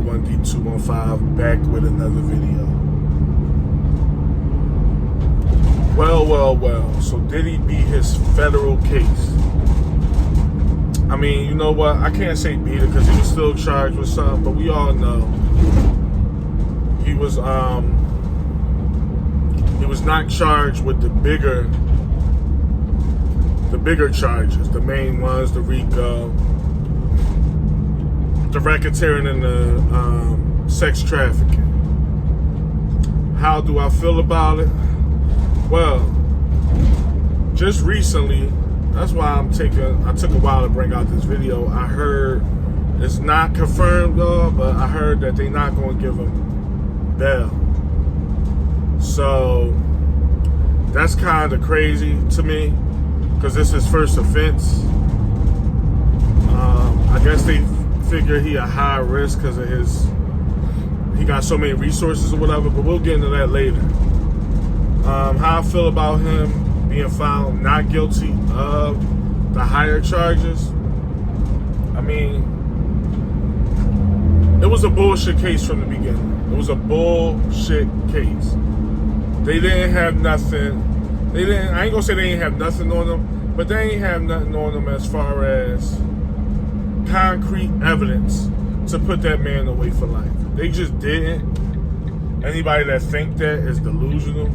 boy 1D215 back with another video. Well. So Diddy beat his federal case. I mean, you know what? I can't say beat it because he was still charged with something, but we all know he was not charged with the bigger charges, the main ones, the RICO, the racketeering, and the sex trafficking. How do I feel about it? Well, just recently, that's why I took a while to bring out this video. I heard, it's not confirmed though, but I heard that they're not going to give him bail. So that's kind of crazy to me, because this is his first offense. I guess they figure he a high risk because of he got so many resources or whatever, but we'll get into that later. How I feel about him being found not guilty of the higher charges. I mean, it was a bullshit case from the beginning. It was a bullshit case. They didn't have nothing. I ain't gonna say they ain't have nothing on them, but they ain't have nothing on them as far as concrete evidence to put that man away for life. They just didn't. Anybody that think that is delusional.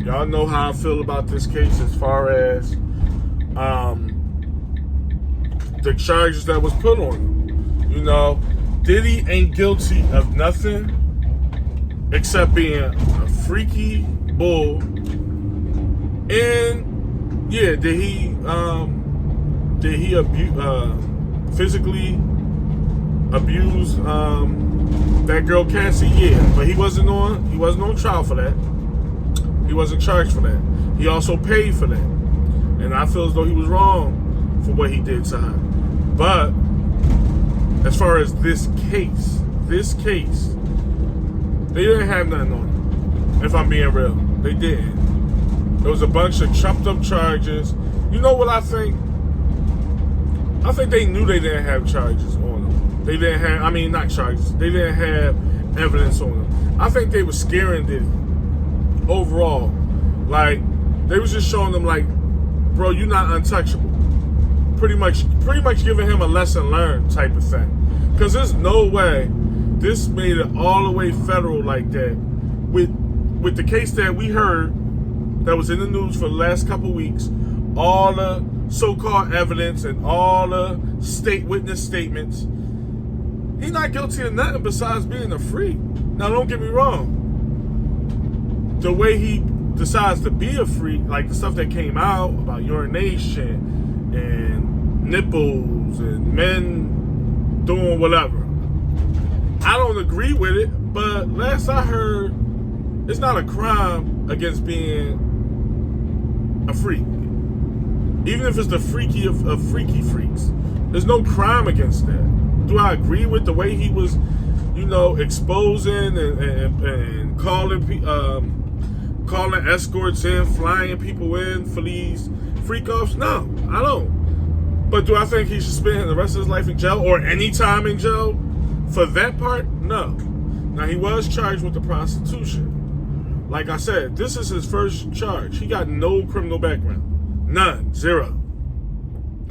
Y'all know how I feel about this case as far as the charges that was put on him. You know, Diddy ain't guilty of nothing except being a freaky bull. And yeah, did he physically abuse that girl Cassie? Yeah, but he wasn't on trial for that. He wasn't charged for that. He also paid for that, and I feel as though he was wrong for what he did to her. But as far as this case, they didn't have nothing on him. If I'm being real, they didn't. There was a bunch of trumped up charges. You know what I think? I think they knew they didn't have charges on them. They didn't have, not charges. They didn't have evidence on them. I think they were scaring Diddy overall. Like, they was just showing them like, bro, you're not untouchable. Pretty much giving him a lesson learned type of thing. Because there's no way this made it all the way federal like that with the case that we heard that was in the news for the last couple of weeks, all the so-called evidence and all the state witness statements. He's not guilty of nothing besides being a freak. Now, don't get me wrong. The way he decides to be a freak, like the stuff that came out about urination and nipples and men doing whatever, I don't agree with it, but last I heard, it's not a crime against being a freak. Even if it's the freaky of freaky freaks. There's no crime against that. Do I agree with the way he was, exposing and calling escorts in, flying people in for these freak-offs? No, I don't. But do I think he should spend the rest of his life in jail or any time in jail for that part? No. Now, he was charged with the prostitution. Like I said, this is his first charge. He got no criminal background. None. Zero.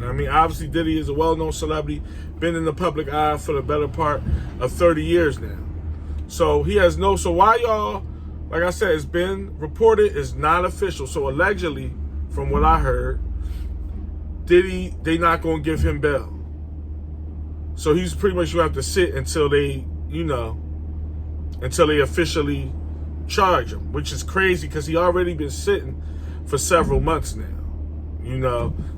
Obviously, Diddy is a well-known celebrity, been in the public eye for the better part of 30 years now. So he has so why y'all, like I said, it's been reported, it's not official. So allegedly, from what I heard, Diddy, they not going to give him bail. So he's pretty much going to have to sit until they, until they officially charge him, which is crazy because he already been sitting for several months now.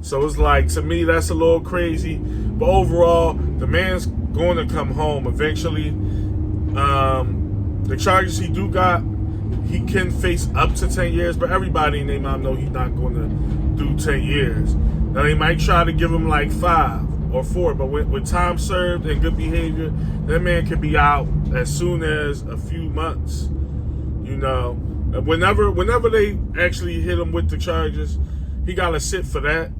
So it's like, to me, that's a little crazy. But overall, the man's going to come home eventually. The charges he got, he can face up to 10 years, but everybody in their mom know he's not going to do 10 years. Now, they might try to give him like 5 or 4, but with time served and good behavior, that man could be out as soon as a few months. Whenever they actually hit him with the charges, he got to sit for that.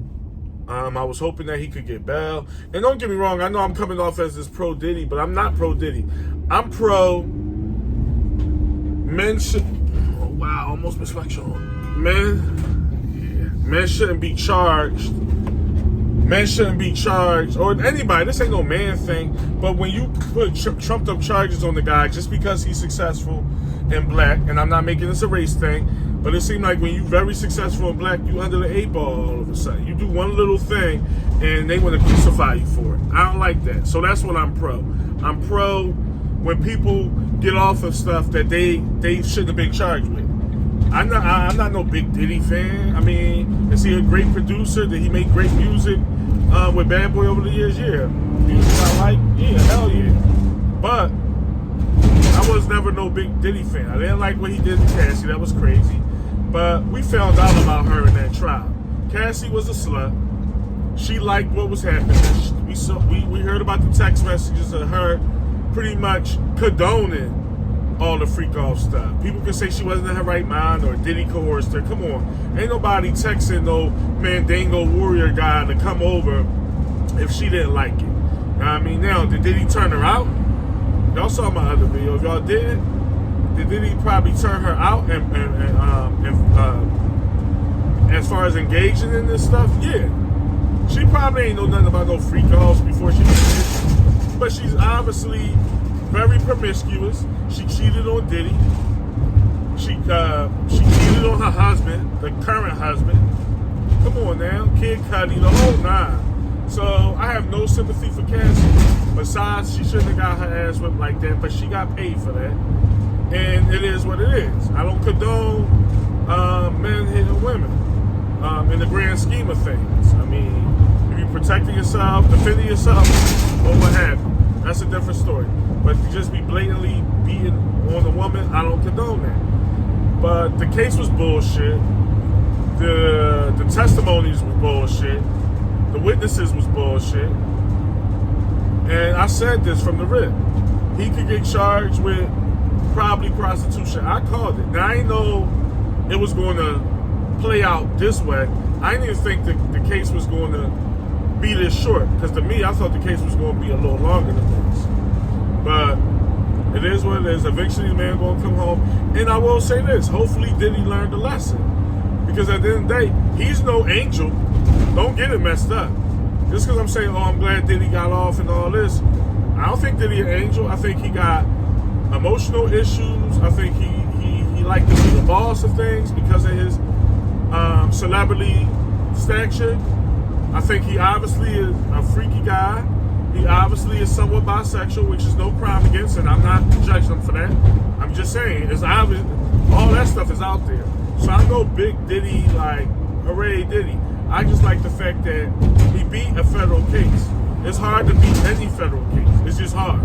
I was hoping that he could get bail. And don't get me wrong, I know I'm coming off as this pro Diddy, but I'm not pro Diddy. I'm pro men should. Oh, wow, almost missed my shot. Men shouldn't be charged. Men shouldn't be charged, or anybody. This ain't no man thing. But when you put trumped up charges on the guy just because he's successful and black, and I'm not making this a race thing, but it seemed like when you very successful and black, you under the 8 ball all of a sudden. You do one little thing, and they want to crucify you for it. I don't like that. So that's what I'm pro. I'm pro when people get off of stuff that they shouldn't have been charged with. I'm not no big Diddy fan. I mean, is he a great producer? Did he make great music with Bad Boy over the years? Yeah. Music I like? Yeah, hell yeah. But I was never no big Diddy fan. I didn't like what he did to Cassie. That was crazy. But we found out about her in that trial. Cassie was a slut. She liked what was happening. We heard about the text messages of her pretty much condoning all the freak off stuff. People can say she wasn't in her right mind or Diddy coerced her. Come on. Ain't nobody texting no Mandingo warrior guy to come over if she didn't like it. I mean, now, did Diddy turn her out? Y'all saw my other video. If y'all did Diddy probably turn her out and as far as engaging in this stuff? Yeah. She probably ain't know nothing about no freak offs before she did it. But she's obviously very promiscuous. She cheated on Diddy. She cheated on her husband, the current husband. Come on now, Kid Cudi, the whole nine. So I have no sympathy for Cassie. Besides, she shouldn't have got her ass whipped like that, but she got paid for that. And it is what it is. I don't condone men hitting women in the grand scheme of things. I mean, if you're protecting yourself, defending yourself, or what have you, that's a different story. But to just be blatantly beating on a woman, I don't condone that. But the case was bullshit. The testimonies was bullshit. The witnesses was bullshit. And I said this from the rip. He could get charged with probably prostitution. I called it. Now, I didn't know it was going to play out this way. I didn't even think the case was going to be this short. Because to me, I thought the case was going to be a little longer than this. But it is what it is. Eventually, the man going to come home. And I will say this. Hopefully, Diddy learned a lesson. Because at the end of the day, he's no angel. Don't get it messed up. Just because I'm saying, oh, I'm glad Diddy got off and all this. I don't think Diddy an angel. I think he got emotional issues. I think he liked to be the boss of things because of his celebrity stature. I think he obviously is a freaky guy. He obviously is somewhat bisexual, which is no crime against, and I'm not judging him for that. I'm just saying, it's obvious, all that stuff is out there. So I go big Diddy, like, hooray Diddy. I just like the fact that he beat a federal case. It's hard to beat any federal case. It's just hard.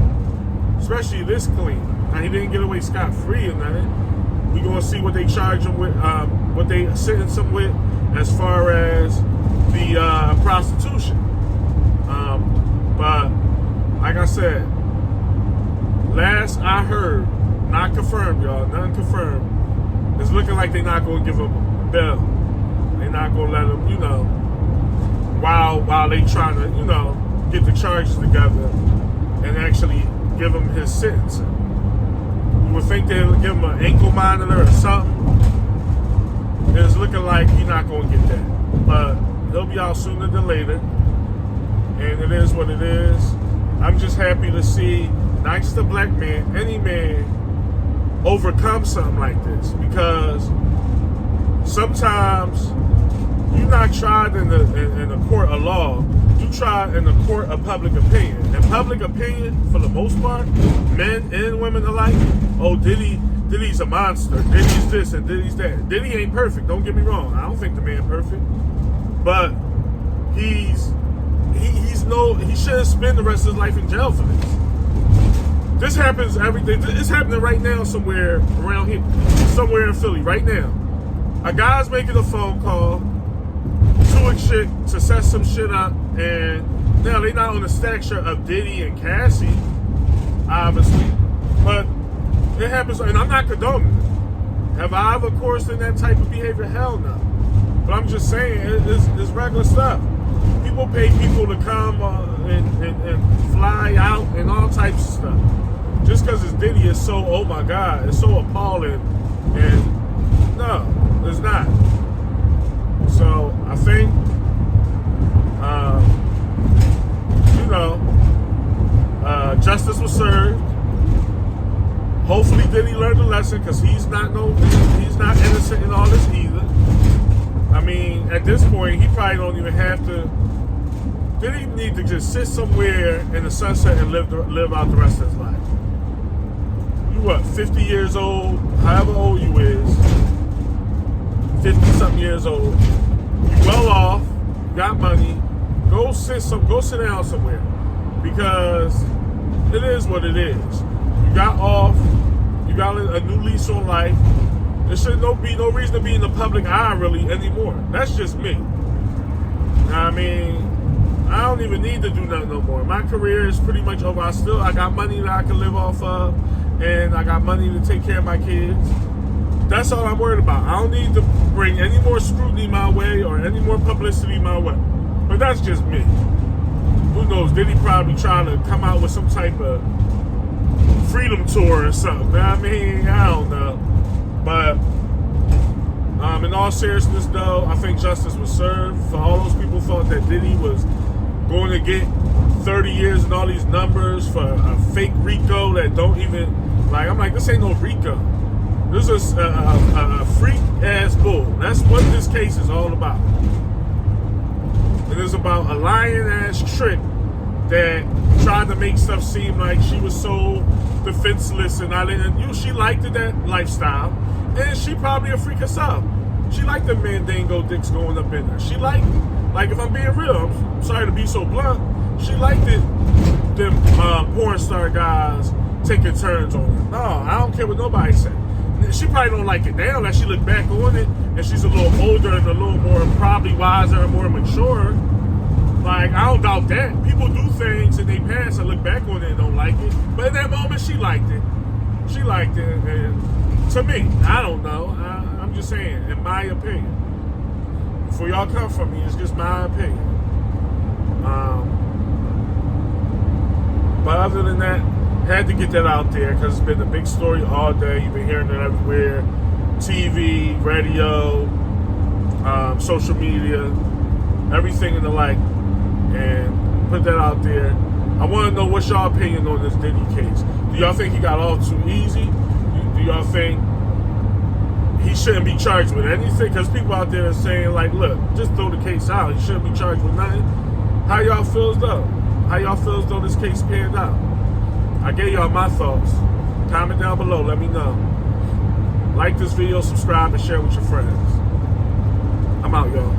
Especially this clean. Now, he didn't get away scot-free or nothing. We gonna see what they charge him with, what they sentence him with as far as the prostitution. But like I said, last I heard, not confirmed, y'all, nothing confirmed. It's looking like they're not gonna give him a bail. They're not gonna let him, while they trying to, get the charges together and actually give him his sentence. You would think they'll give him an ankle monitor or something. It's looking like he's not gonna get that. But he'll be out sooner than later. And it is what it is. I'm just happy to see not just a black man, any man overcome something like this. Because sometimes you're not tried in the court of law. You tried in the court of public opinion. And public opinion, for the most part, men and women alike, oh, Diddy's a monster. Diddy's this and Diddy's that. Diddy ain't perfect, don't get me wrong. I don't think the man perfect. But he shouldn't spend the rest of his life in jail for this. This happens every day. It's happening right now somewhere around here. Somewhere in Philly, right now. A guy's making a phone call to a chick to set some shit up, and now they're not on the stature of Diddy and Cassie, obviously. But it happens, and I'm not condoning it. Have I ever coursed in that type of behavior? Hell no. But I'm just saying, it's regular stuff. People pay people to come and fly out and all types of stuff. Just because it's Diddy is so, oh my God, it's so appalling. And no, it's not. So I think, justice was served. Hopefully Diddy learned a lesson, because he's not innocent in all this either. I mean, at this point, he probably don't even have to. Diddy need to just sit somewhere in the sunset and live out the rest of his life. You what, 50 years old, however old you is, 50-something years old, you well off, you got money, go sit down somewhere, because it is what it is. You got off, you got a new lease on life. There should be no reason to be in the public eye really anymore. That's just me. I mean, I don't even need to do nothing no more. My career is pretty much over. I got money that I can live off of, and I got money to take care of my kids. That's all I'm worried about. I don't need to bring any more scrutiny my way or any more publicity my way. But that's just me. Who knows? Diddy probably trying to come out with some type of freedom tour or something. I mean, I don't know. But in all seriousness, though, I think justice was served. For all those people who thought that Diddy was going to get 30 years and all these numbers for a fake RICO that don't even, like, I'm like, this ain't no RICO. This is a freak-ass bull. That's what this case is all about. It is about a lying-ass trick that tried to make stuff seem like she was so defenseless, and she liked that lifestyle, and she probably a freak herself. She liked the Mandingo dicks going up in her. She liked it. Like, if I'm being real, I'm sorry to be so blunt, she liked it, them porn star guys taking turns on her. No, I don't care what nobody say. She probably don't like it now that she look back on it, and she's a little older and a little more probably wiser and more mature. Like, I don't doubt that. People do things in their past and look back on it and don't like it. But in that moment, she liked it. She liked it. And to me, I don't know. I'm just saying, in my opinion. Before y'all come from me, it's just my opinion. But other than that, had to get that out there because it's been a big story all day. You've been hearing it everywhere. TV, radio, social media, everything and the like. And put that out there. I want to know what's y'all opinion on this Diddy case. Do y'all think he got off too easy? Do y'all think he shouldn't be charged with anything? Because people out there are saying, like, look, just throw the case out. He shouldn't be charged with nothing. How y'all feels though? How y'all feels though this case panned out? I gave y'all my thoughts. Comment down below. Let me know. Like this video, subscribe, and share with your friends. I'm out, y'all.